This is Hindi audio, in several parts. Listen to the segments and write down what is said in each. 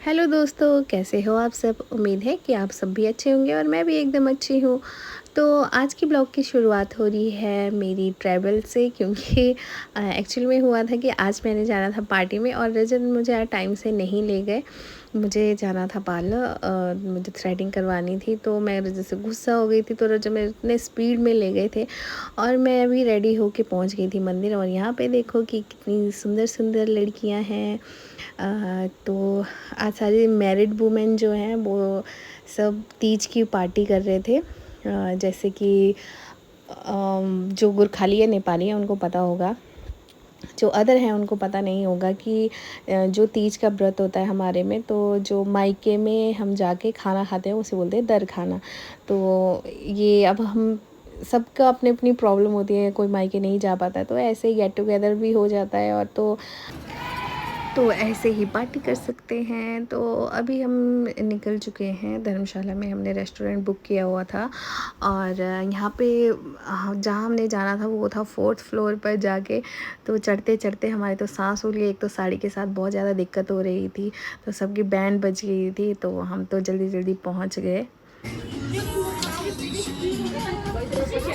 हेलो दोस्तों, कैसे हो आप सब। उम्मीद है कि आप सब भी अच्छे होंगे और मैं भी एकदम अच्छी हूँ। तो आज की ब्लॉग की शुरुआत हो रही है मेरी ट्रैवल से, क्योंकि एक्चुअल में हुआ था कि आज मैंने जाना था पार्टी में और रजत मुझे आज टाइम से नहीं ले गए। मुझे जाना था पार्लर, मुझे थ्रेडिंग करवानी थी, तो मैं रजत से गुस्सा हो गई थी। तो रजत मेरे इतने स्पीड में ले गए थे और मैं अभी रेडी होके पहुँच गई थी मंदिर। और यहाँ पे देखो कि कितनी सुंदर सुंदर लड़कियाँ हैं। तो आज सारी मैरिड वुमेन जो हैं वो सब तीज की पार्टी कर रहे थे। जैसे कि जो गुरखाली है, नेपाली है, उनको पता होगा। जो अदर हैं उनको पता नहीं होगा कि जो तीज का व्रत होता है हमारे में, तो जो मायके में हम जाके खाना खाते हैं उसे बोलते हैं दर खाना। तो ये अब हम सबका अपनी अपनी प्रॉब्लम होती है, कोई मायके नहीं जा पाता, तो ऐसे ही गेट टुगेदर भी हो जाता है। और तो ऐसे ही पार्टी कर सकते हैं। तो अभी हम निकल चुके हैं धर्मशाला में, हमने रेस्टोरेंट बुक किया हुआ था। और यहाँ पे जहाँ हमने जाना था वो था 4th फ्लोर पर जाके। तो चढ़ते चढ़ते हमारे तो सांस हो गई, एक तो साड़ी के साथ बहुत ज़्यादा दिक्कत हो रही थी, तो सबकी बैंड बज गई थी, तो हम तो जल्दी जल्दी पहुँच गए।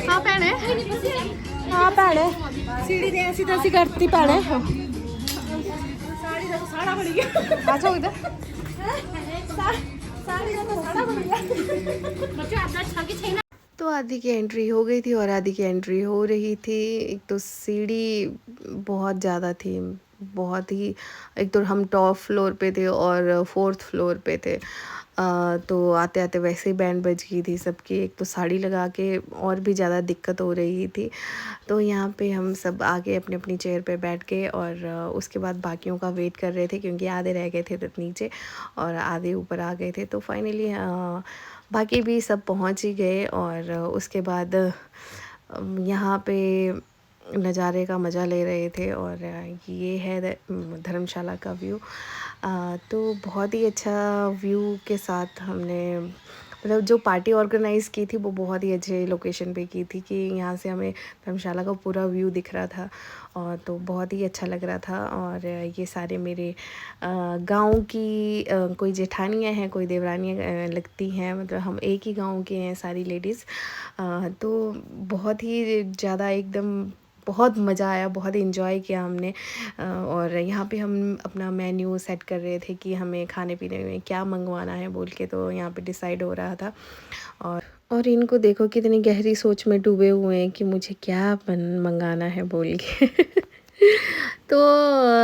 हाँ भैने, हाँ भैने, सीढ़ी दे ऐसी तैसी करती भैने। आ जाओ इधर। तो आधी की एंट्री हो गई थी और आधी की एंट्री हो रही थी। एक तो सीढ़ी बहुत ज़्यादा थी, बहुत ही। एक तो हम टॉप फ्लोर पे थे और 4th फ्लोर पे थे। तो आते आते वैसे ही बैंड बज गई थी सबकी, एक तो साड़ी लगा के और भी ज़्यादा दिक्कत हो रही थी। तो यहाँ पे हम सब आके अपनी अपनी चेयर पे बैठ गए और उसके बाद बाकियों का वेट कर रहे थे, क्योंकि आधे रह गए थे नीचे और आधे ऊपर आ गए थे। तो फाइनली बाकी भी सब पहुँच ही गए। और उसके बाद यहाँ पे नज़ारे का मज़ा ले रहे थे। और ये है धर्मशाला का व्यू। तो बहुत ही अच्छा व्यू के साथ हमने, मतलब जो पार्टी ऑर्गेनाइज़ की थी वो बहुत ही अच्छे लोकेशन पे की थी कि यहाँ से हमें धर्मशाला का पूरा व्यू दिख रहा था। और तो बहुत ही अच्छा लग रहा था। और ये सारे मेरे गांव की कोई जेठानियाँ हैं, कोई देवरानियाँ लगती हैं, मतलब हम एक ही गांव के हैं सारी लेडीज़। तो बहुत ही ज़्यादा एकदम बहुत मज़ा आया, बहुत इन्जॉय किया हमने। और यहाँ पे हम अपना मेन्यू सेट कर रहे थे कि हमें खाने पीने में क्या मंगवाना है बोल के, तो यहाँ पे डिसाइड हो रहा था। और इनको देखो कितनी गहरी सोच में डूबे हुए हैं कि मुझे क्या मंगाना है बोल के। तो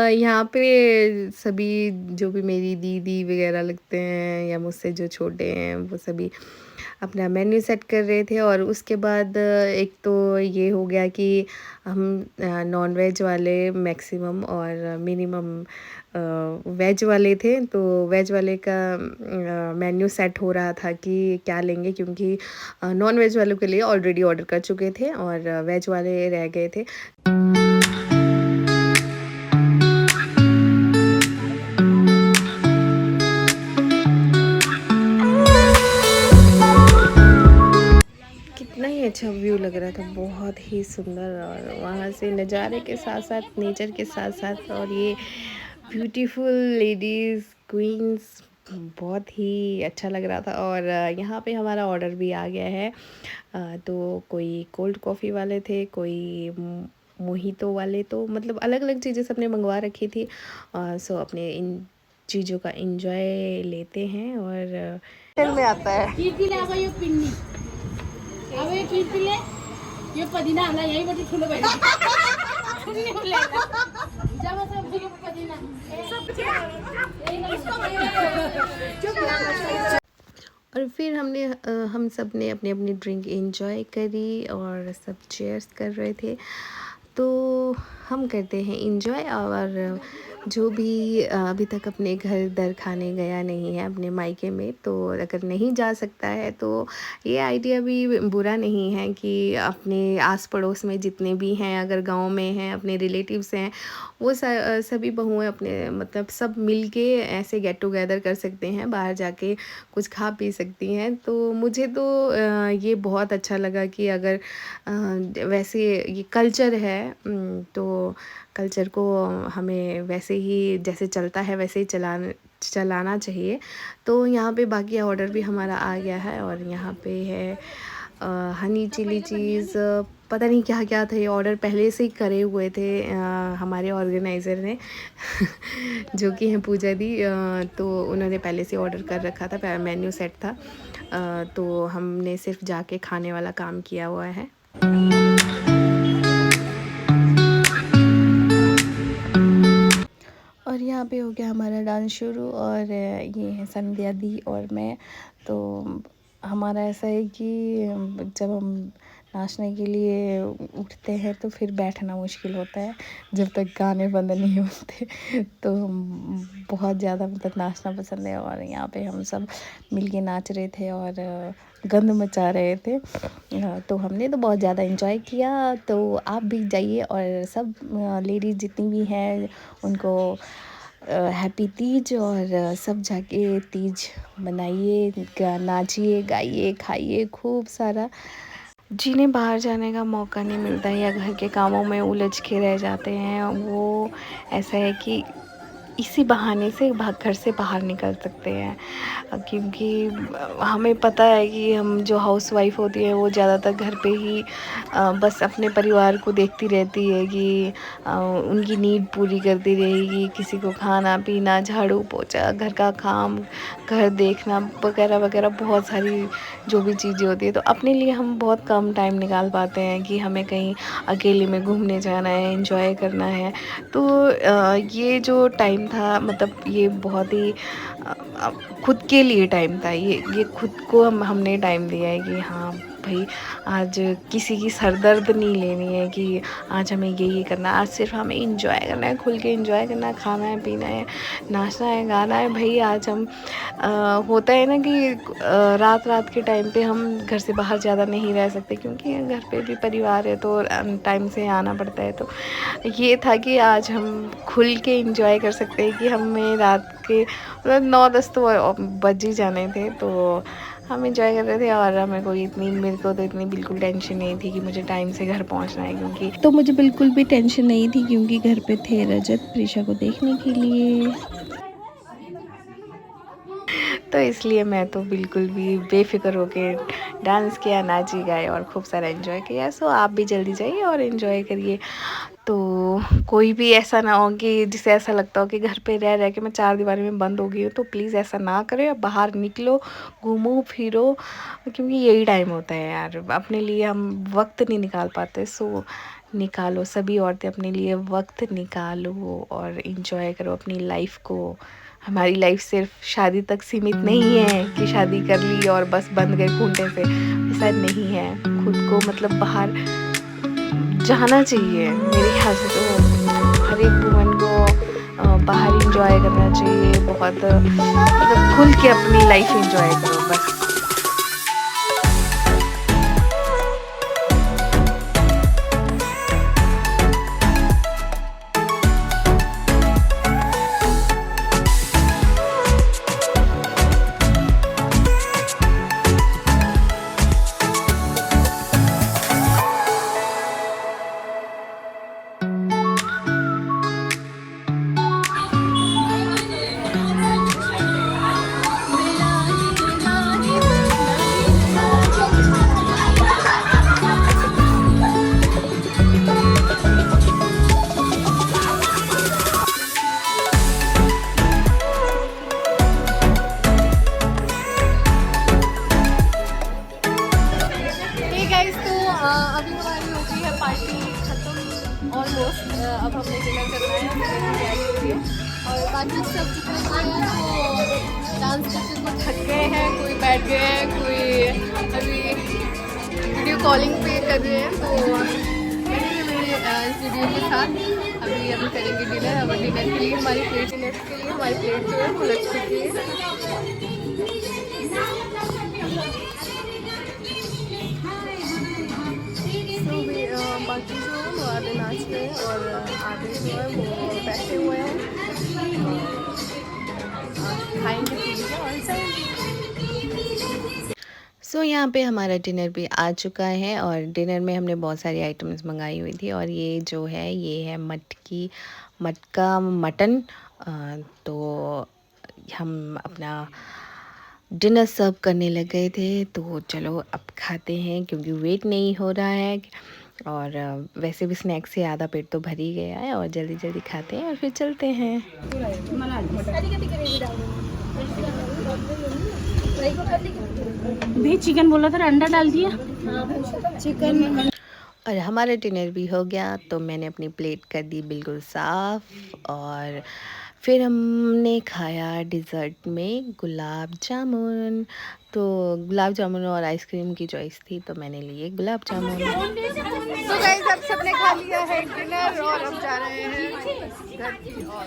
यहाँ पे सभी जो भी मेरी दीदी वगैरह लगते हैं या मुझसे जो छोटे हैं, वो सभी अपना मेन्यू सेट कर रहे थे। और उसके बाद एक तो ये हो गया कि हम नॉन वेज वाले मैक्सिमम और मिनिमम वेज वाले थे। तो वेज वाले का मेन्यू सेट हो रहा था कि क्या लेंगे, क्योंकि नॉन वेज वालों के लिए ऑलरेडी ऑर्डर कर चुके थे और वेज वाले रह गए थे। कितना ही अच्छा व्यू लग रहा था, बहुत ही सुंदर। और वहाँ से नज़ारे के साथ साथ, नेचर के साथ साथ, और ये ब्यूटीफुल लेडीज़ क्वींस, बहुत ही अच्छा लग रहा था। और यहाँ पे हमारा ऑर्डर भी आ गया है। तो कोई कोल्ड कॉफ़ी वाले थे, कोई मोहितो वाले, तो मतलब अलग अलग चीज़ें सबने मंगवा रखी थी। सो अपने इन चीज़ों का एंजॉय लेते हैं। और होटल में आता है अब ये कीर्तिले ये पदीना आला यही बड़ी ठुलो बैठ सुनने मिलेगा जब सब ये पदीना और फिर हम सब ने अपनी अपनी ड्रिंक एंजॉय करी और सब चीयर्स कर रहे थे। तो हम करते हैं एंजॉय। और जो भी अभी तक अपने घर दर खाने गया नहीं है अपने मायके में, तो अगर नहीं जा सकता है तो ये आइडिया भी बुरा नहीं है कि अपने आस पड़ोस में जितने भी हैं, अगर गांव में हैं, अपने रिलेटिव्स हैं, वो सभी बहुएं अपने मतलब सब मिलके ऐसे गेट टुगेदर कर सकते हैं, बाहर जाके कुछ खा पी सकती हैं। तो मुझे तो ये बहुत अच्छा लगा कि अगर वैसे ये कल्चर है, तो कल्चर को हमें वैसे ही जैसे चलता है वैसे ही चलाना चाहिए। तो यहाँ पे बाकी ऑर्डर भी हमारा आ गया है और यहाँ पे है हनी चिली चीज़, पता नहीं क्या-क्या थे, ऑर्डर पहले से ही करे हुए थे हमारे ऑर्गेनाइज़र ने जो कि हैं पूजा दी, तो उन्होंने पहले से ऑर्डर कर रखा था, मेन्यू सेट था। तो हमने सिर्फ जाके खाने वाला काम किया हुआ है। और यहाँ पे हो गया हमारा डांस शुरू और ये है संध्या दी और मैं। तो हमारा ऐसा है कि जब हम नाचने के लिए उठते हैं तो फिर बैठना मुश्किल होता है जब तक गाने बंद नहीं होते। तो बहुत ज़्यादा मतलब नाचना पसंद है और यहाँ पे हम सब मिलके नाच रहे थे और गंद मचा रहे थे। तो हमने तो बहुत ज़्यादा एंजॉय किया। तो आप भी जाइए और सब लेडीज़ जितनी भी हैं उनको हैप्पी तीज, और सब जाके तीज मनाइए, नाचिए, गाइए, खाइए खूब सारा। जिन्हें बाहर जाने का मौका नहीं मिलता है या घर के कामों में उलझ के रह जाते हैं, वो ऐसा है कि इसी बहाने से घर से बाहर निकल सकते हैं। क्योंकि हमें पता है कि हम जो हाउसवाइफ होती है वो ज़्यादातर घर पे ही बस अपने परिवार को देखती रहती है कि उनकी नीड पूरी करती रहेगी, किसी को खाना पीना, झाड़ू पोछा, घर का काम, घर देखना वगैरह वगैरह बहुत सारी जो भी चीज़ें होती है। तो अपने लिए हम बहुत कम टाइम निकाल पाते हैं कि हमें कहीं अकेले में घूमने जाना है, एंजॉय करना है। तो ये जो टाइम था, मतलब ये बहुत ही खुद के लिए टाइम था। ये खुद को हमने टाइम दिया है कि हाँ भाई, आज किसी की सरदर्द नहीं लेनी है कि आज हमें ये करना है। आज सिर्फ हमें इंजॉय करना है, खुल के इंजॉय करना है, खाना है, पीना है, नाचना है, गाना है। भाई आज हम होता है ना कि रात रात के टाइम पे हम घर से बाहर ज़्यादा नहीं रह सकते क्योंकि घर पे भी परिवार है, तो टाइम से आना पड़ता है। तो ये था कि आज हम खुल के इंजॉय कर सकते हैं कि हमें रात के मतलब 9-10 तो बज ही जाने थे। तो हम इंजॉय कर रहे थे और मेरे को तो इतनी बिल्कुल टेंशन नहीं थी कि मुझे टाइम से घर पहुंचना है, क्योंकि तो मुझे बिल्कुल भी टेंशन नहीं थी क्योंकि घर पे थे रजत प्रीशा को देखने के लिए। तो इसलिए मैं तो बिल्कुल भी बेफिक्र होके डांस किया, नाची गाए और खूब सारा एंजॉय किया। सो आप भी जल्दी जाइए और एंजॉय करिए। तो कोई भी ऐसा ना हो कि जिसे ऐसा लगता हो कि घर पे रह रह के मैं चार दीवारी में बंद हो गई हूँ, तो प्लीज़ ऐसा ना करें, बाहर निकलो, घूमो फिरो, क्योंकि यही टाइम होता है यार, अपने लिए हम वक्त नहीं निकाल पाते। सो निकालो, सभी औरतें अपने लिए वक्त निकालो और इन्जॉय करो अपनी लाइफ को। हमारी लाइफ सिर्फ शादी तक सीमित नहीं है कि शादी कर ली और बस बंद गए खूंटे से, ऐसा नहीं है। खुद को मतलब बाहर जाना चाहिए मेरे ख्याल से। तो हर एक वुमन को बाहर इंजॉय करना चाहिए, बहुत मतलब खुल के अपनी लाइफ इंजॉय करो बस। अभी हमारी हो गई है पार्टी खत्म ऑलमोस्ट। अब हमने डिनर करना है, डिनर की तैयारी हो रही है और बाकी सब जितने भी हैं वो डांस करके कुछ थक गए हैं, कोई बैठ गए हैं, कोई अभी वीडियो कॉलिंग पे कर रहे हैं। तो इस वीडियो के साथ अभी करेंगे डिनर। अब डिनर के लिए हमारी प्लेट जो है वो लग चुकी है। तो भी बाकी जो है वो आधे नाच रहे हैं और आधे जो है वो बैठे हुए हैं, खाएंगे पिएंगे और जाएंगे। सो यहाँ पे हमारा डिनर भी आ चुका है और डिनर में हमने बहुत सारी आइटम्स मंगाई हुई थी और ये जो है ये है मटका मटन। तो हम अपना डिनर सर्व करने लग गए थे, तो चलो अब खाते हैं क्योंकि वेट नहीं हो रहा है। और वैसे भी स्नैक से आधा पेट तो भर ही गया है, और जल्दी जल्दी खाते हैं और फिर चलते हैं। भी चिकन बोला था, अंडा डाल दिया चिकन। और हमारा डिनर भी हो गया, तो मैंने अपनी प्लेट कर दी बिल्कुल साफ़। और फिर हमने खाया डिज़र्ट में गुलाब जामुन। तो गुलाब जामुन और आइसक्रीम की चॉइस थी, तो मैंने लिए गुलाब जामुन। तो गाइस अब सबने खा लिया है डिनर और हम जा रहे हैं घर की ओर।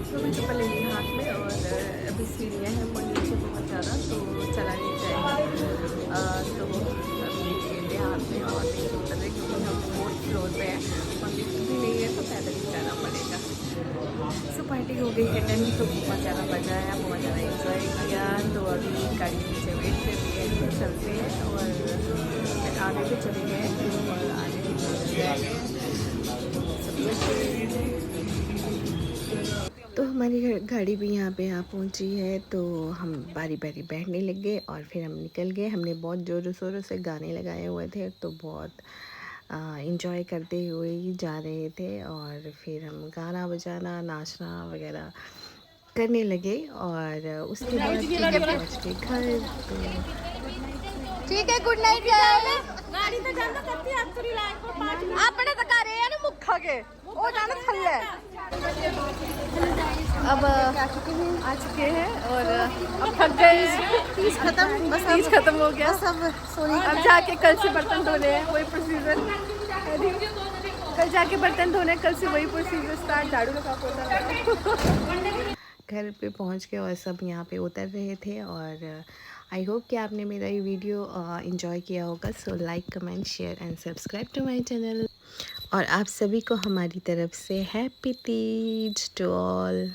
तो मैं चप्पल ले ली हाथ में, और अभी सीढ़ियाँ हैं ऊपर नीचे बहुत ज़्यादा, तो चला नहीं जाएगा। तो अभी ले हाथ में और नीचे उतर रहे, क्योंकि हम 4th फ्लोर पे हैं और लिफ्ट भी नहीं है, तो पैदल ही जाना पड़ेगा। सो पार्टी हो गई है डन, तो बहुत ज़्यादा मज़ा आया, बहुत ज़्यादा इंजॉय किया। तो अभी गाड़ी पीछे वेट कर रही है, तो चलते हैं। और फिर आगे भी चले गए और आगे भी चले गए। तो हमारी गाड़ी भी यहाँ पे पहुँची है, तो हम बारी बारी बैठने लग गए और फिर हम निकल गए। हमने बहुत ज़ोरों शोरों से गाने लगाए हुए थे, तो बहुत इंजॉय करते हुए ही जा रहे थे। और फिर हम गाना बजाना नाचना वगैरह करने लगे। और उसके बाद फिर हम पहुँच गए घर। तो ठीक है, गुड नाइट गाड़ी तो जाना करती है आपने तो कर रहे हैं ना मुखा के वो जाना थल्ले। अब आ चुके हैं और अब थक गए, तीज खत्म, बस तीज खत्म हो गया सब। अब जाके कल से बर्तन धोने हैं, वही प्रोसीजर। कल जाके बर्तन धोने, कल से वही प्रोसीजर स्टार्ट, झाड़ू लगा पोछा। घर पे पहुंच के और सब यहाँ पे उतर रहे थे। और आई होप कि आपने मेरा ये वीडियो एंजॉय किया होगा। So like comment share and subscribe to my channel. और आप सभी को हमारी तरफ से हैप्पी तीज टू ऑल।